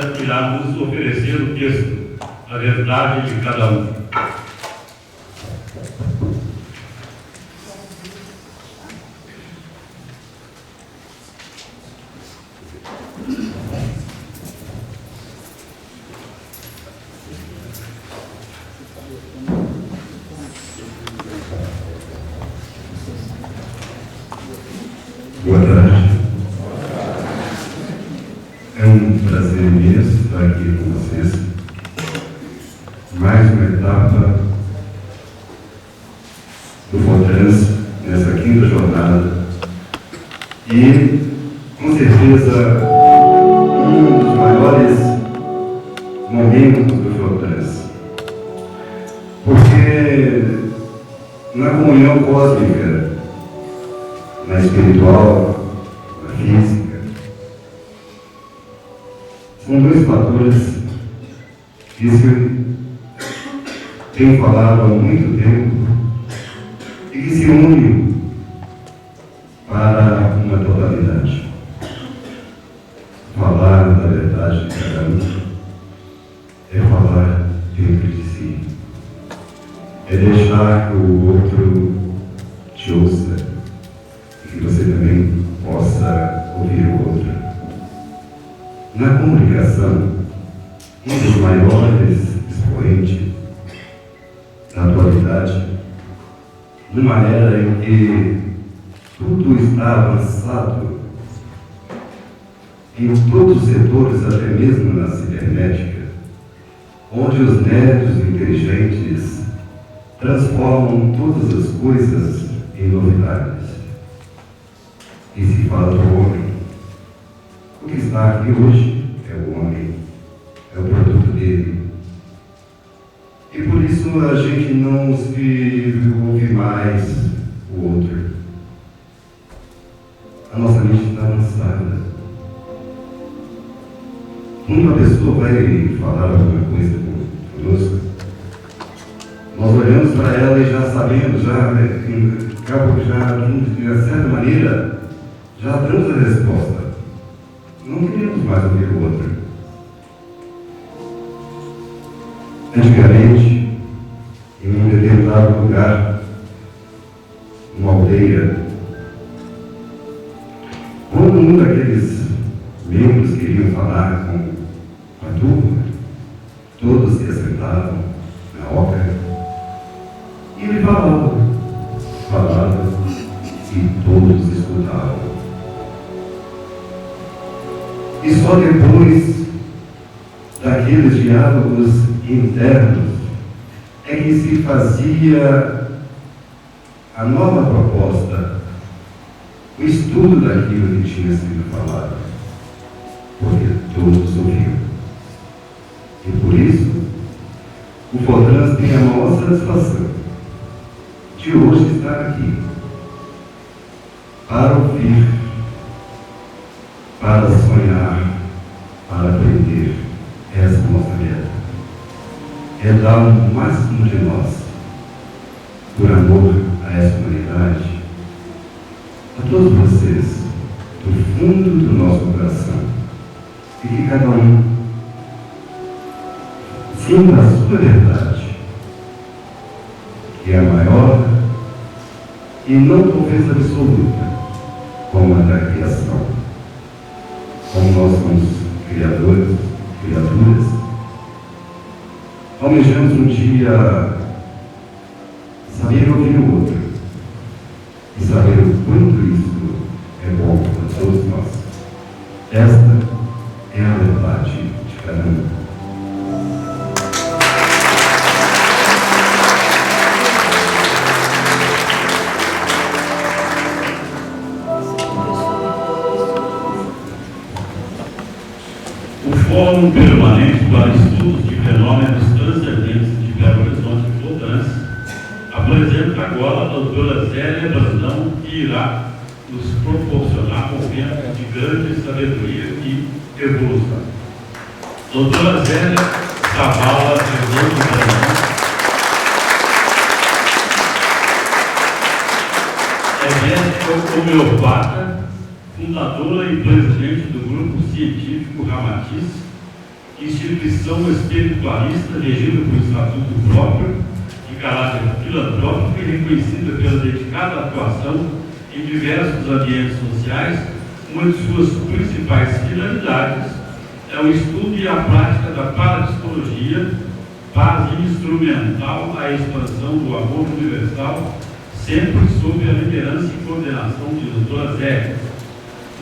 Rosa irá nos oferecer o texto, a verdade de cada um. Boa tarde. É um prazer imenso estar aqui com vocês. Mais uma etapa do FOTRANS nessa quinta jornada. E, com certeza, um dos maiores momentos do FOTRANS. Porque na comunhão cósmica, na espiritual, na física, são dois fatores que eu tenho falado há muito tempo e que se unem para uma totalidade. Falar da verdade de cada um é falar dentro de si, é deixar que o outro te ouça, que você também possa ouvir o outro. Na comunicação, um dos maiores expoentes da atualidade, numa era em que tudo está avançado, em todos os setores, até mesmo na cibernética, onde os médios inteligentes transformam todas as coisas em novidades. E se fala do homem. O que está aqui hoje é o homem, é o produto dele. E por isso a gente não se ouve mais o outro. A nossa mente está avançada. Quando uma pessoa vai falar alguma coisa conosco, nós olhamos para ela e já sabemos, de certa maneira, já damos a resposta. Não queremos mais ouvir o outro. Antigamente, em um determinado lugar, uma aldeia, quando um daqueles membros queriam falar com a turma, todos se assentavam na oca e ele falava e todos escutavam. E só depois daqueles diálogos internos é que se fazia a nova proposta, o estudo daquilo que tinha sido falado, porque todos ouviram. E por isso, o FOTRANS tem a maior satisfação de hoje estar aqui, para ouvir, para sonhar, para aprender. Essa é a nossa meta. É dar o máximo de nós, por amor a essa humanidade, a todos vocês, do fundo do nosso coração, e que cada um sinta a sua verdade, que é a maior e não talvez absoluta, como a da criação. Como nós somos criadores, criaturas, almejamos um dia saber ouvir o outro e saber o quanto isso é bom para todos nós. Esta é a verdade de cada um. Fórum Permanente para Estudos de Fenômenos Transcendentes de Belo Horizonte FOTRANS apresenta agora a doutora Zélia Brandão, que irá nos proporcionar momentos de grande sabedoria e evolução. Doutora Zélia Zavala Brandão é médica homeopata, fundadora e presidente do Grupo Científico Ramatiz, instituição espiritualista regida por estatuto próprio, de caráter filantrópico e reconhecida pela dedicada atuação em diversos ambientes sociais. Uma de suas principais finalidades é o estudo e a prática da parapsicologia, base instrumental à expansão do amor universal, sempre sob a liderança e coordenação de doutora Zé.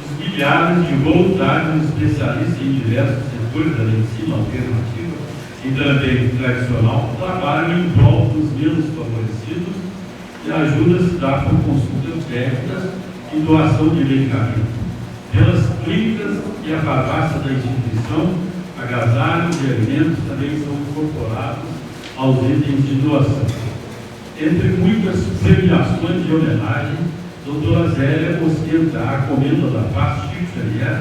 Os milhares de voluntários especialistas em diversos setores da medicina alternativa e também tradicional trabalham em prol dos menos favorecidos e ajudam a se dar por consultas técnicas e doação de medicamentos. Pelas clínicas e a farmácia da instituição, agasalhos e alimentos também são incorporados aos itens de doação. Entre muitas premiações de homenagem, doutora Zélia ostenta a comenda da Paz Chico Xavier,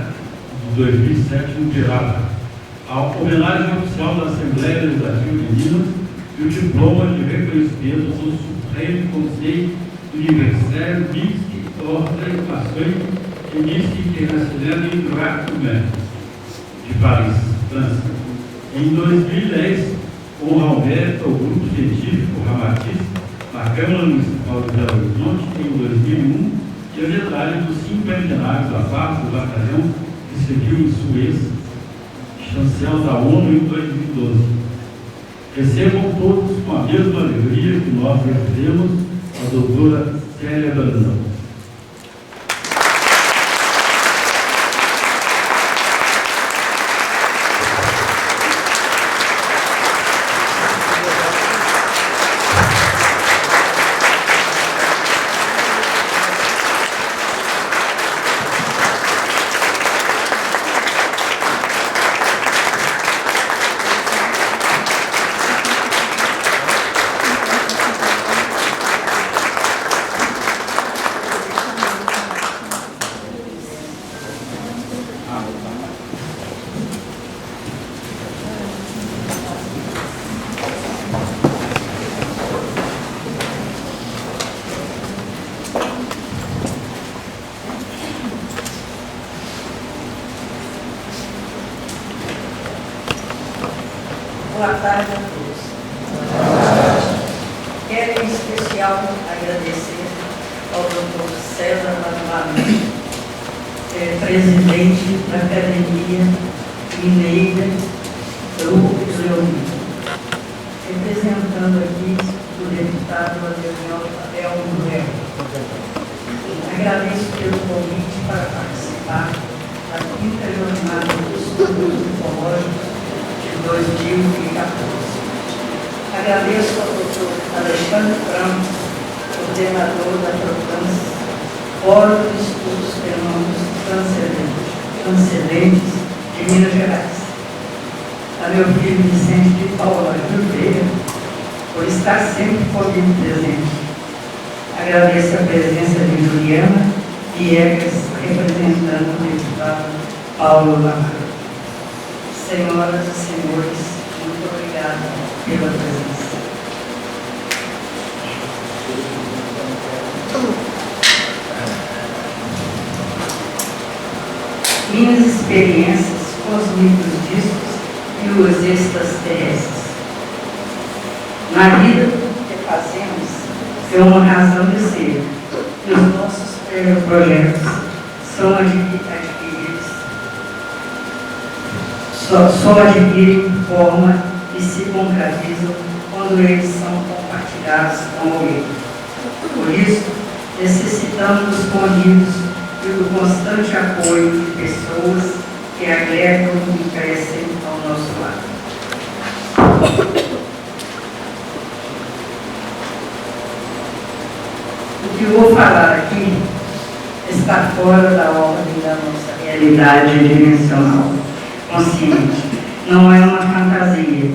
de 2007, no Pirata, a homenagem oficial da Assembleia Legislativa de Minas e o diploma de reconhecimento do Supremo Conselho Universal Mixte Ordem Nações e Mixte Internacional de Droit Humain, de Paris, França. Em 2010, honra ao mérito ao grupo científico Ramatiz, na Câmara Municipal de Belo Horizonte, em 2001, e a medalha dos 50 da paz do batalhão que seguiu em Suez, chancel da ONU em 2012. Recebam todos com a mesma alegria que nós recebemos a doutora Célia Brandão. Boa tarde a todos. Quero em especial agradecer ao Dr. César Manuel, presidente da Academia Mineira do Leonino, representando aqui o deputado Adriano Noel. Agradeço pelo convite para participar da 5ª Jornada dos Estudos Ufológicos de 2014. Agradeço ao Dr. Alexandre Franco, coordenador da PROTANS, Fórum de Estudos Fenômenos Transcendentes de Minas Gerais. A meu filho Vicente de Paula Oliveira, por estar sempre comigo presente. Agradeço a presença de Juliana Viegas, representando o deputado Paulo Lamar. Senhoras e senhores, muito obrigada pela presença. Minhas experiências com os microdiscos e os extraterrestres. Na vida, o que fazemos é uma razão de ser, e os nossos projetos são adquiridos, só adquirem forma e se concretizam quando eles são compartilhados com alguém. Por isso, necessitamos dos convívios e do constante apoio de pessoas que agregam e crescem ao nosso lado. O que eu vou falar aqui está fora da ordem da nossa realidade dimensional consciente. Não é uma fantasia,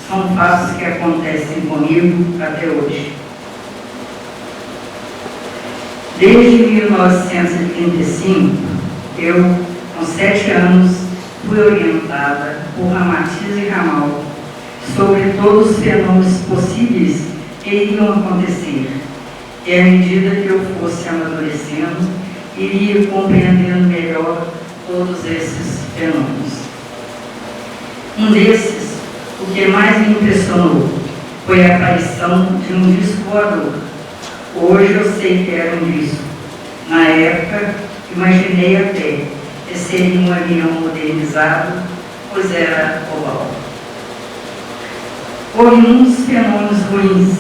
são fatos que acontecem comigo até hoje. Desde 1935, eu, com 7 anos, fui orientada por Ramatiz e Ramal sobre todos os fenômenos possíveis que iriam acontecer, e à medida que eu fosse amadurecendo, iria compreendendo melhor todos esses fenômenos. Um desses, o que mais me impressionou, foi a aparição de um disco voador. Hoje eu sei que era um disco. Na época, imaginei até que seria um avião modernizado, pois era oval. Houve muitos fenômenos ruins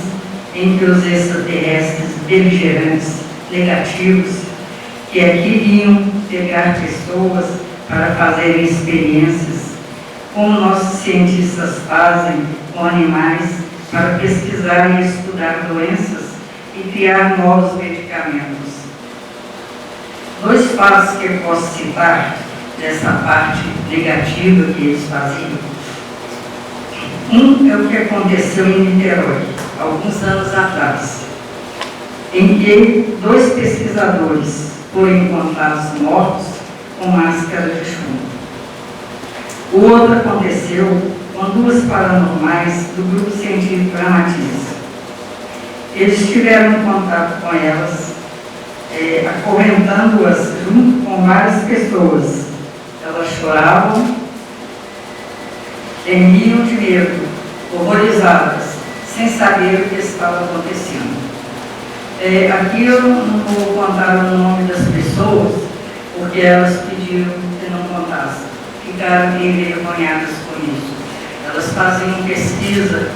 em que os extraterrestres beligerantes, negativos, que aqui vinham pegar pessoas para fazerem experiências, como nossos cientistas fazem com animais para pesquisar e estudar doenças e criar novos medicamentos. Dois fatos que eu posso citar dessa parte negativa que eles faziam. Um é o que aconteceu em Niterói, alguns anos atrás, em que dois pesquisadores foram encontrados mortos com máscara de chumbo. O outro aconteceu com duas paranormais do grupo científico Gramatiz. Eles tiveram contato com elas, acorrentando-as junto com várias pessoas. Elas choravam, tremiam de medo, horrorizadas, sem saber o que estava acontecendo. Aqui eu não vou contar o nome das pessoas, porque elas pediram que não contasse. Ficaram envergonhadas com isso. Elas faziam pesquisa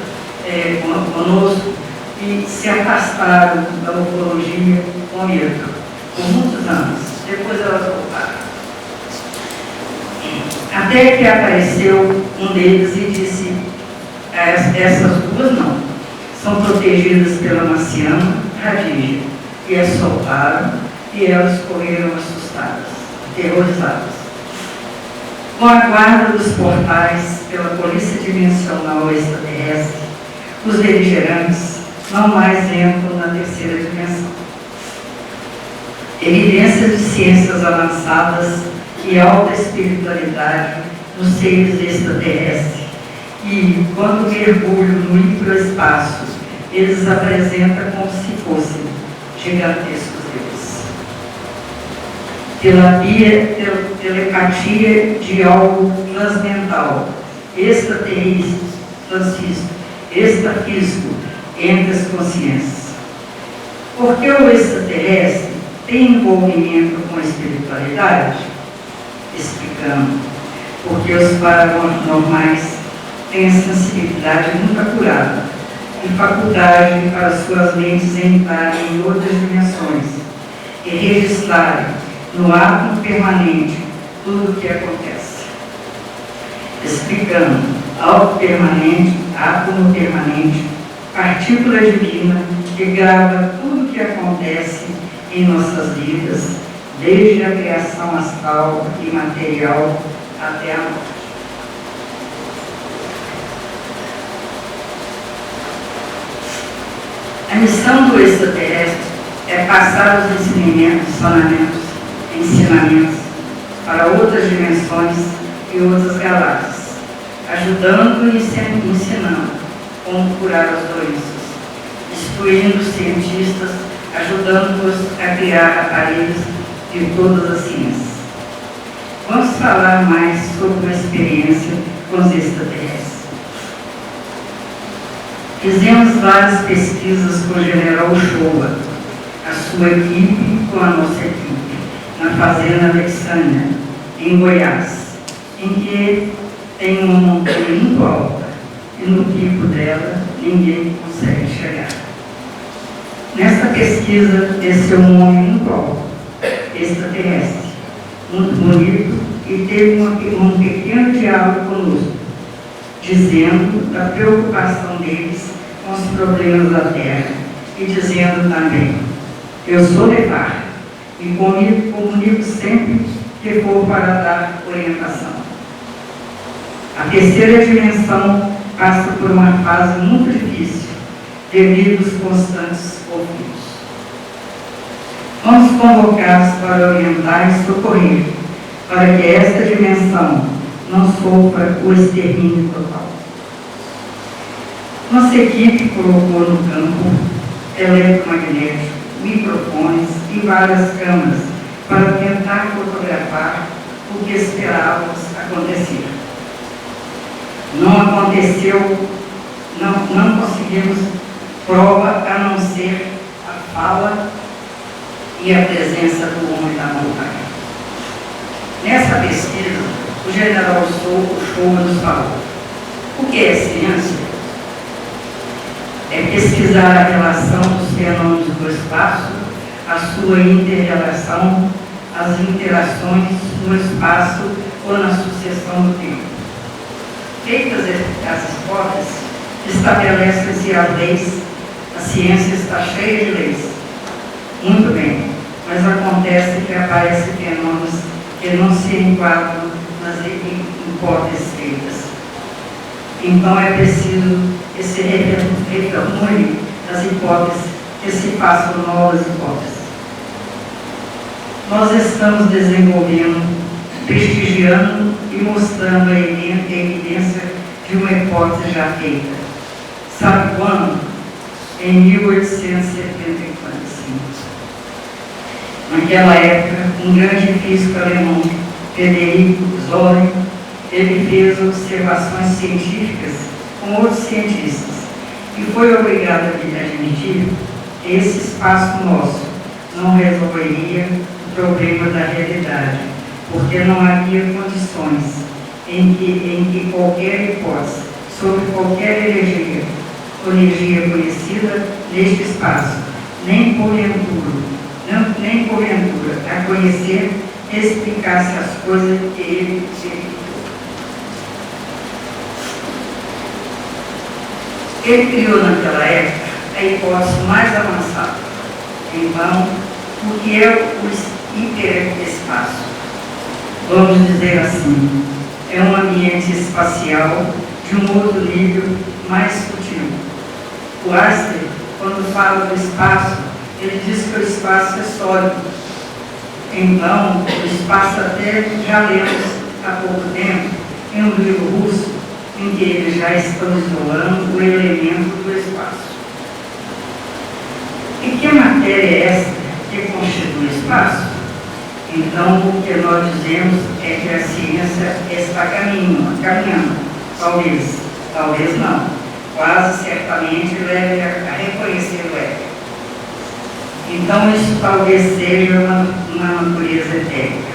conosco e se afastaram da ufologia com medo, por muitos anos. Depois elas voltaram. Até que apareceu um deles e disse: essas duas não, são protegidas pela Marciana Radija. E as soltaram e elas correram assustadas, terrorizadas. Com a guarda dos portais pela polícia dimensional extraterrestre, os beligerantes não mais entram na terceira dimensão. Evidências de ciências avançadas e alta espiritualidade nos seres extraterrestres. E, quando mergulham no hiperespaço, eles apresentam como se fossem gigantescos deuses. Telepatia de algo transmental, extrafísico entre as consciências. Porque o extraterrestre tem envolvimento com a espiritualidade? Explicando. Porque os paranormais têm a sensibilidade muito apurada e faculdade para suas mentes entrarem em outras dimensões e registrarem no átomo permanente tudo o que acontece. Explicando, átomo permanente, partícula divina que grava tudo o que acontece em nossas vidas, desde a criação astral e material até a morte. A missão do extraterrestre é passar os ensinamentos para outras dimensões e outras galáxias, ajudando e ensinando como curar as doenças, instruindo os cientistas, ajudando-os a criar aparelhos de todas as ciências. Vamos falar mais sobre a experiência com os extraterrestres. Fizemos várias pesquisas com o General Showa, a sua equipe com a nossa equipe, na fazenda Alexânia, em Goiás, em que tem uma montanha muito alta e no pico dela ninguém consegue chegar. Nessa pesquisa desceu um homem muito alto, extraterrestre, muito bonito, e teve um pequeno diálogo conosco, dizendo da preocupação deles com os problemas da Terra e dizendo também: eu sou Levar e comunico sempre que for para dar orientação. A terceira dimensão passa por uma fase muito difícil devido aos constantes conflitos. Fomos convocados para orientar e socorrer, para que esta dimensão não sofra o extermínio total. Nossa equipe colocou no campo eletromagnético, microfones e várias câmeras para tentar fotografar o que esperávamos acontecer. Não aconteceu, não conseguimos prova a não ser a fala e a presença do homem da montanha. Nessa pesquisa, o general Shoa nos falou: o que é ciência? É pesquisar a relação dos fenômenos do espaço, a sua inter-relação, as interações no espaço ou na sucessão do tempo. Feitas as hipóteses, estabelecem-se as leis. A ciência está cheia de leis. Muito bem, mas acontece que aparecem fenômenos que não se enquadram nas hipóteses feitas. Então é preciso que se reformule as hipóteses, que se façam novas hipóteses. Nós estamos desenvolvendo, prestigiando e mostrando a evidência de uma hipótese já feita. Sabe quando? Em 1875. Naquela época, um grande físico alemão, Frederico Zollner, ele fez observações científicas com outros cientistas e foi obrigado a admitir que esse espaço nosso não resolveria o problema da realidade, porque não havia condições em que qualquer hipótese sobre qualquer energia conhecida neste espaço, nem porventura a conhecer, explicasse as coisas que ele verificou. Ele criou naquela época a hipótese mais avançada. Então, o que é o hiperespaço? Vamos dizer assim, é um ambiente espacial de um outro nível mais sutil. O Einstein, quando fala do espaço, ele diz que o espaço é sólido. Então, o espaço até já lemos há pouco tempo em um livro russo, em que eles já estão isolando o elemento do espaço. E que matéria é essa que constitui o espaço? Então, o que nós dizemos é que a ciência está caminhando, talvez não, quase certamente leve a reconhecer o éter. Então, isso talvez seja uma natureza etérica.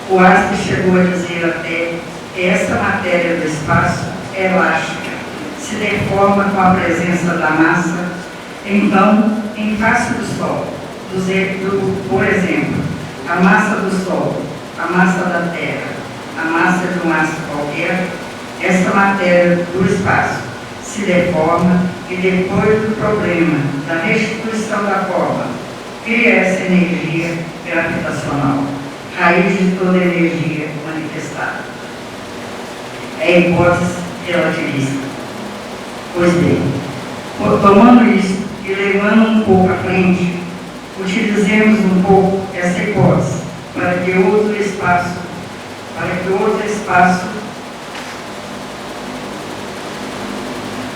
O Einstein chegou a dizer até que essa matéria do espaço é elástica, se deforma com a presença da massa. Então, em face do Sol, por exemplo, a massa do Sol, a massa da Terra, a massa de um astro qualquer, essa matéria do espaço se deforma e depois do problema da restituição da forma, cria essa energia gravitacional, raiz de toda energia manifestada. É a hipótese relativista. Pois bem, tomando isso e levando um pouco à frente, utilizemos um pouco essa hipótese para que outro espaço,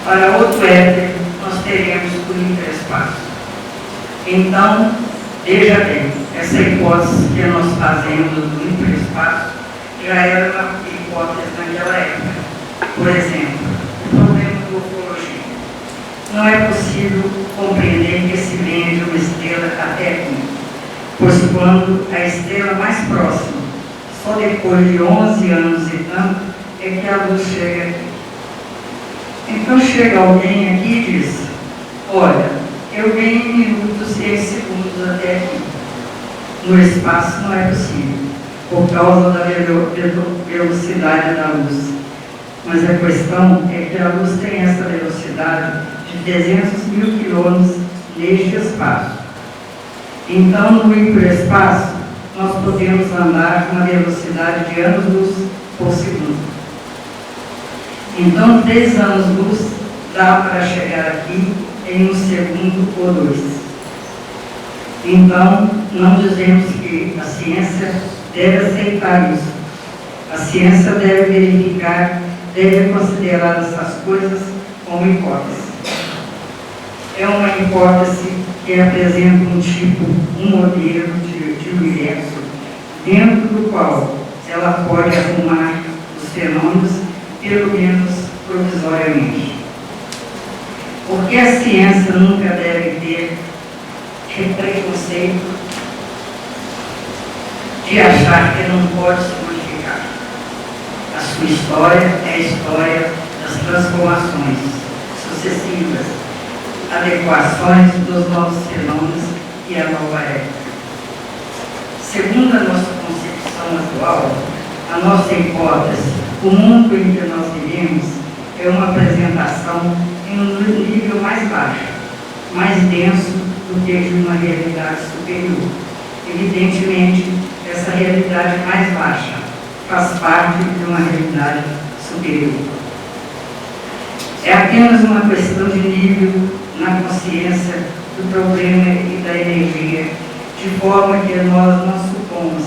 para outro éter, nós teremos o hiperespaço. Então, veja bem, essa hipótese que nós fazemos do hiperespaço já era uma hipótese naquela época. Por exemplo, o problema da ufologia. Não é possível compreender que se venha de uma estrela até aqui, pois quando a estrela mais próxima, só depois de 11 anos e tanto, é que a luz chega aqui. Então chega alguém aqui e diz: olha, eu venho em minutos e em segundos até aqui. No espaço não é possível, por causa da velocidade da luz. Mas a questão é que a luz tem essa velocidade de 300 mil quilômetros neste espaço. Então, no hiperespaço, nós podemos andar com uma velocidade de anos-luz por segundo. Então, 3 anos-luz dá para chegar aqui em 1 segundo ou 2. Então, não dizemos que a ciência deve aceitar isso. A ciência deve verificar, deve considerar essas coisas como hipótese. É uma hipótese que apresenta um modelo de universo, dentro do qual ela pode arrumar os fenômenos pelo menos provisoriamente. Porque a ciência nunca deve ter preconceito de achar que não pode se modificar. A sua história é a história das transformações sucessivas, adequações dos novos fenômenos e a nova época. Segundo a nossa concepção atual, a nossa hipótese, o mundo em que nós vivemos é uma apresentação em um nível mais baixo, mais denso do que de uma realidade superior. Evidentemente, essa realidade mais baixa faz parte de uma realidade superior. É apenas uma questão de nível na consciência do problema e da energia, de forma que nós não supomos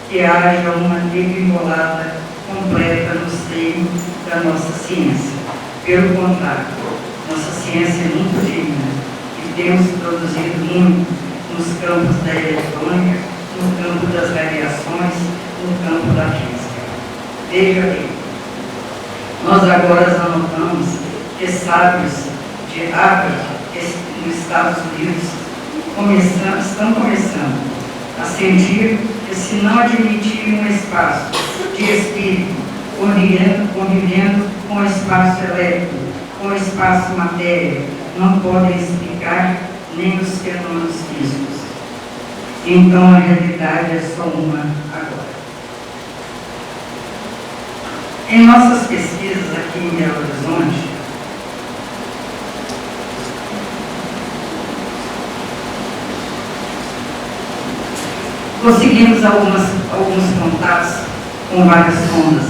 que haja uma degringolada completa no seio da nossa ciência. Pelo contrário, nossa ciência é muito digna e temos produzido muito nos campos da eletrônica, no campo das radiações, no campo da física. Veja bem, nós agora anotamos que sábios de Harvard, nos Estados Unidos, estão começando a sentir que, se não admitirem um espaço de espírito convivendo com o espaço elétrico, com o espaço matéria, não podem explicar nem os fenômenos físicos. Então a realidade é só uma agora. Em nossas pesquisas aqui em Belo Horizonte, conseguimos alguns contatos com várias sondas,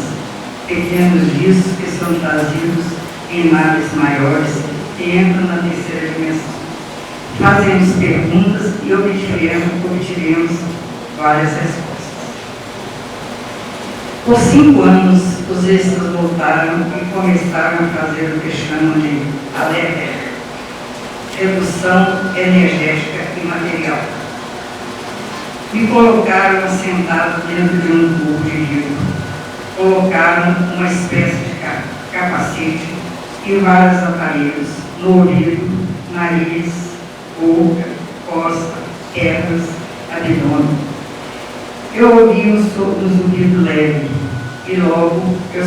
pequenos discos que são trazidos em naves maiores que entram na terceira dimensão. Fazemos perguntas e obtivemos várias respostas. Por 5 anos, os extras voltaram e começaram a fazer o que chamam de ALER, redução energética e material. Me colocaram sentado dentro de um tubo de vidro, colocaram uma espécie de capacete e vários aparelhos no ouvido, nariz, boca, costa, pernas, abdômen. Eu ouvi um zumbido leve e logo eu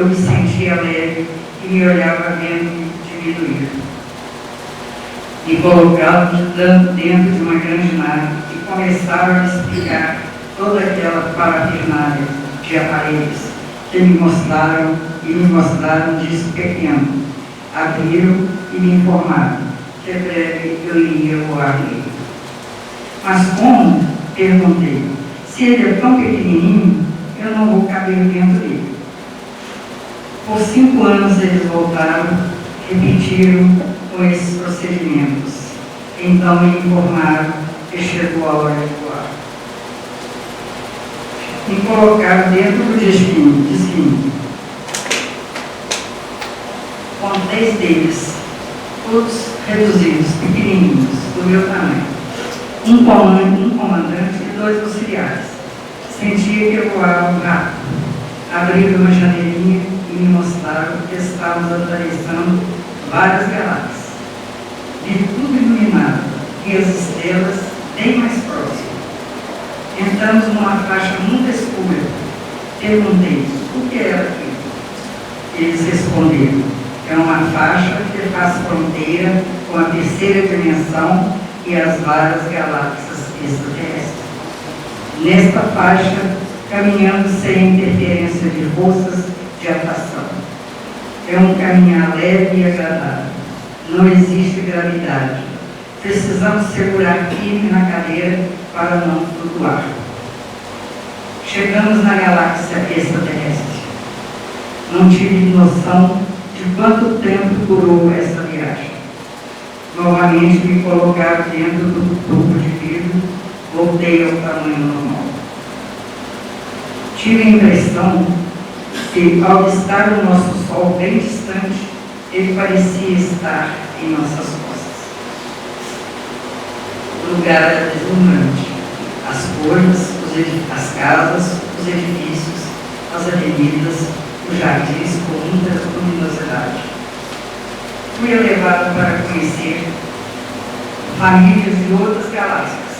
me sentia leve e me olhava vendo diminuir. Me colocaram dentro de uma grande nave e começaram a explicar toda aquela parafernália de aparelhos que me mostraram disso pequeno. Abriram e me informaram que breve eu iria voar nele. Mas como? Perguntei. Se ele é tão pequenininho, eu não vou caber dentro dele. Por 5 anos eles voltaram, repetiram com esses procedimentos. Então me informaram que chegou a hora de voar. Me colocaram dentro do disquinho, com 3 deles, todos reduzidos, pequenininhos, do meu tamanho. Um comandante e 2 auxiliares. Sentia que voavam rápido. Abriram uma janelinha e me mostraram que estávamos atravessando várias galáxias. Vi tudo iluminado e as estrelas bem mais próximas. Entramos numa faixa muito escura. Perguntei, o que era aquilo? Eles responderam, é uma faixa que faz fronteira com a terceira dimensão e as várias galáxias extraterrestres. Nesta faixa, caminhamos sem interferência de forças de atração. É um caminhar leve e agradável. Não existe gravidade. Precisamos segurar firme na cadeira para não flutuar. Chegamos na galáxia extraterrestre. Não tive noção de quanto tempo durou essa viagem. Novamente me colocaram dentro do tubo de vidro, voltei ao tamanho normal. Tive a impressão que, ao estar o nosso Sol bem distante, ele parecia estar em nossas costas. O lugar era deslumbrante. As cores, as casas, os edifícios, as avenidas, os jardins com muita luminosidade. Fui elevado para conhecer famílias de outras galáxias,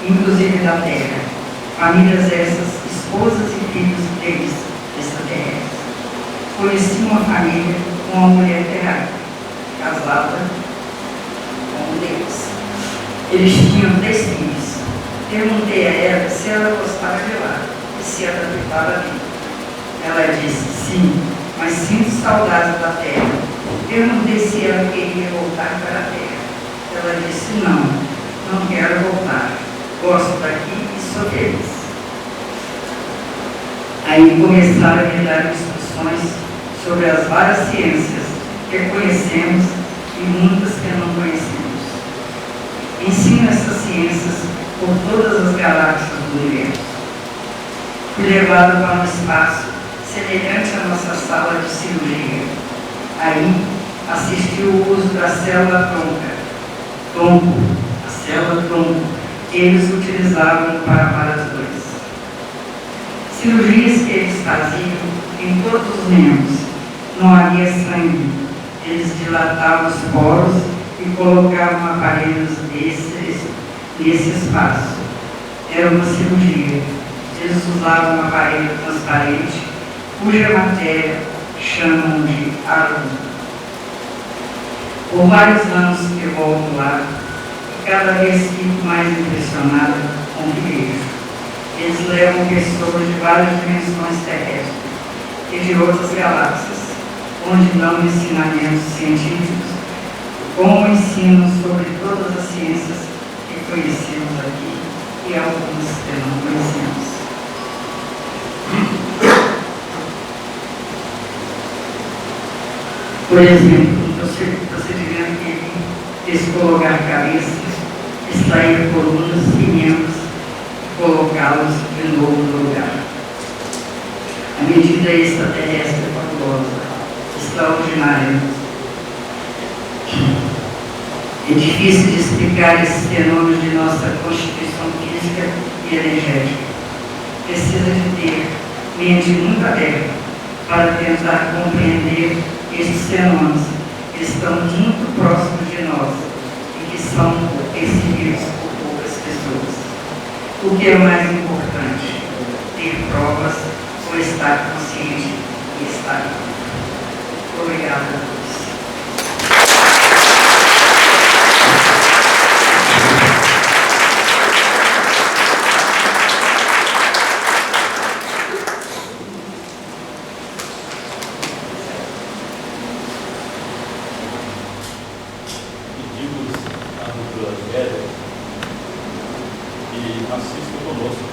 inclusive da Terra. Famílias essas, esposas e filhos deles, extraterrestres. Conheci uma família com uma mulher terráquea, casada com um deles. Eles tinham 3 filhos. Perguntei a ela se ela gostava de lá e se adaptava ali. Ela disse sim, mas sinto saudades da Terra. Perguntei se ela queria voltar para a Terra. Ela disse não quero voltar. Gosto daqui e sou feliz. Aí começaram a me dar instruções sobre as várias ciências que conhecemos e muitas que não conhecemos. Ensino essas ciências por todas as galáxias do universo. Fui levado para um espaço semelhante à nossa sala de cirurgia. Aí assisti o uso da célula tronco, a célula tronco, que eles utilizavam para várias dores. Cirurgias que eles faziam em todos os membros. Não havia sangue. Eles dilatavam os poros e colocavam aparelhos nesse espaço. Era uma cirurgia. Eles usavam um aparelho transparente, cuja matéria chamam de arco. Por vários anos que volto lá, e cada vez fico mais impressionado com o que vejo. Eles levam pessoas de várias dimensões terrestres e de outras galáxias, onde dão ensinamentos científicos, como ensinam sobre todas as ciências que conhecemos aqui e algumas que não conhecemos. Por exemplo, o procedimento que eles colocar cabeças, extrair colunas e membros, colocá-los de novo no lugar. A medida extraterrestre é fabulosa, extraordinária. É difícil de explicar esses fenômenos de nossa constituição física e energética. Precisa de ter mente muito aberta para tentar compreender estes fenômenos que estão muito próximos de nós e que são percebidos por poucas pessoas. O que é mais importante? Ter provas ou estar consciente e estar. Obrigada a todos. Pedimos à doutora Vera que assista conosco.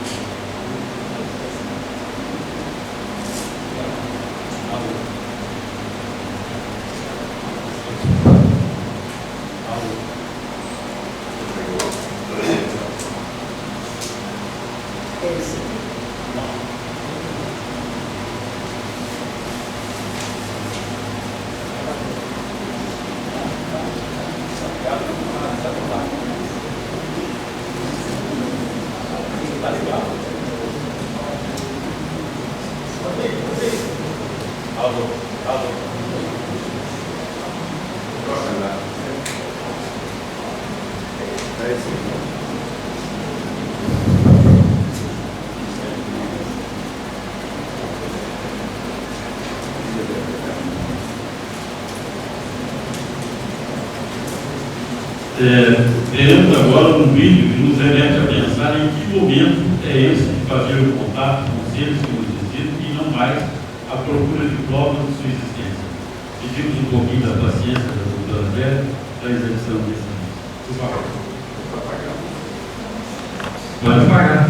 Tá legal. Alô. Veremos agora um vídeo que nos remete a pensar em que momento é esse de fazer o contato com seres que nos existem e não mais a procura de provas de sua existência. Pedimos um pouquinho da paciência da doutora Vera para a execução desse vídeo. Por favor. Pode pagar.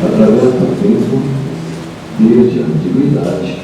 Através do tempo, desde a antiguidade,